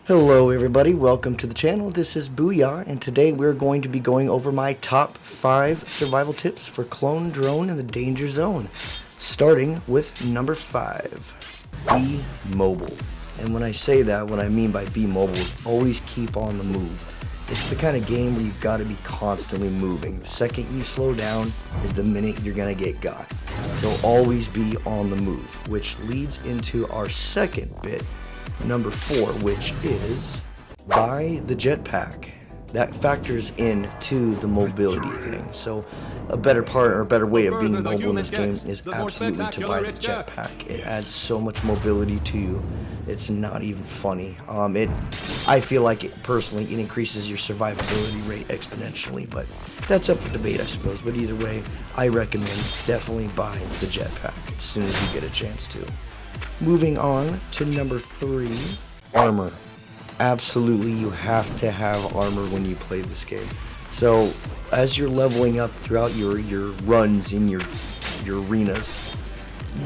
Hello everybody, welcome to the channel. This is Booyah, and today we're going to be going over my top 5 survival tips for Clone Drone in the Danger Zone. Starting with number 5, be mobile. And when I say that, what I mean by be mobile is always keep on the move. It's the kind of game where you've got to be constantly moving. The second you slow down is the minute you're going to get got. So always be on the move, which leads into our second bit. Number 4, which is buy the jetpack. That factors into the mobility thing. So a better part or a better way of being mobile in this game is absolutely to buy the jetpack. It adds so much mobility to you. It's not even funny. I feel like it personally, it increases your survivability rate exponentially, but that's up for debate, I suppose. But either way, I recommend definitely buy the jetpack as soon as you get a chance to. Moving on to number 3, armor. Absolutely, you have to have armor when you play this game. So as you're leveling up throughout your runs in your arenas,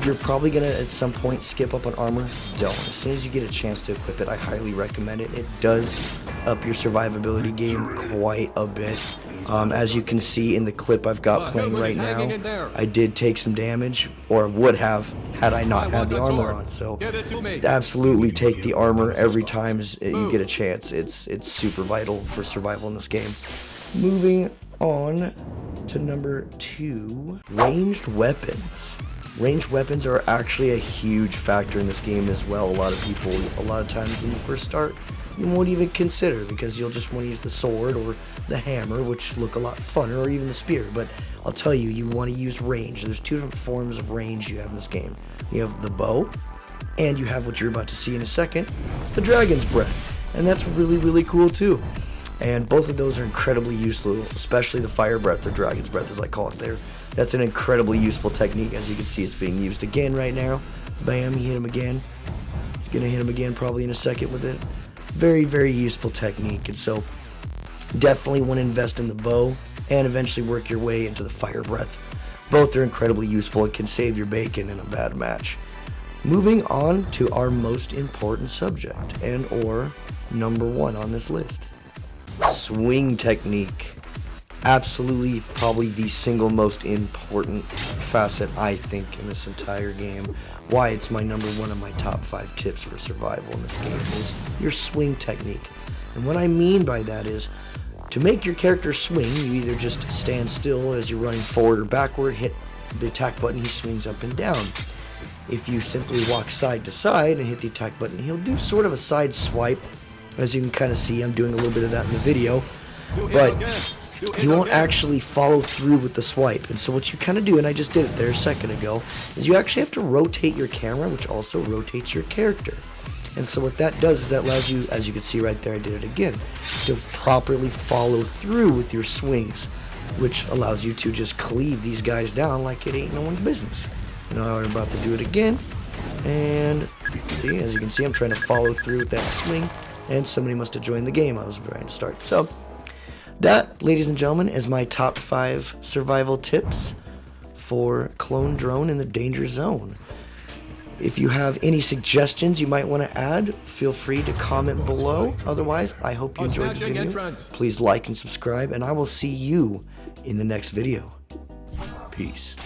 you're probably gonna at some point skip up on armor. Don't. As soon as you get a chance to equip it, I highly recommend it. It does up your survivability game quite a bit. As you can see in the clip I've got playing right now, I did take some damage, or would have had I not had the armor on. So absolutely take the armor every time you get a chance. It's super vital for survival in this game. Moving on to number 2, ranged weapons. Ranged weapons are actually a huge factor in this game as well. A lot of times when you first start, you won't even consider, because you'll just want to use the sword or the hammer, which look a lot funner, or even the spear. But I'll tell you, you want to use range. There's 2 different forms of range you have in this game. You have the bow, and you have what you're about to see in a second, the dragon's breath. And that's really cool too. And both of those are incredibly useful, especially the fire breath, or dragon's breath as I call it there. That's an incredibly useful technique. As you can see, it's being used again right now. Bam, he hit him again. He's gonna hit him again probably in a second with it. Very useful technique. And so definitely want to invest in the bow and eventually work your way into the fire breath. Both are incredibly useful. It can save your bacon in a bad match. Moving on to our most important subject, and or number 1 on this list, swing technique. Absolutely probably the single most important facet, I think, in this entire game. Why it's my number 1 of my top 5 tips for survival in this game is your swing technique. And what I mean by that is, to make your character swing, you either just stand still as you're running forward or backward, hit the attack button, he swings up and down. If you simply walk side to side and hit the attack button, he'll do sort of a side swipe. As you can kind of see, I'm doing a little bit of that in the video, but you won't actually follow through with the swipe. And so what you kind of do, and I just did it there a second ago, is you actually have to rotate your camera, which also rotates your character. And so what that does is that allows you, as you can see right there, I did it again, to properly follow through with your swings, which allows you to just cleave these guys down like it ain't no one's business. Now I'm about to do it again, and see, as you can see, I'm trying to follow through with that swing, and somebody must have joined the game I was trying to start. So that, ladies and gentlemen, is my top 5 survival tips for Clone Drone in the Danger Zone. If you have any suggestions you might want to add, feel free to comment below. Otherwise, I hope you enjoyed the video. Please like and subscribe, and I will see you in the next video. Peace.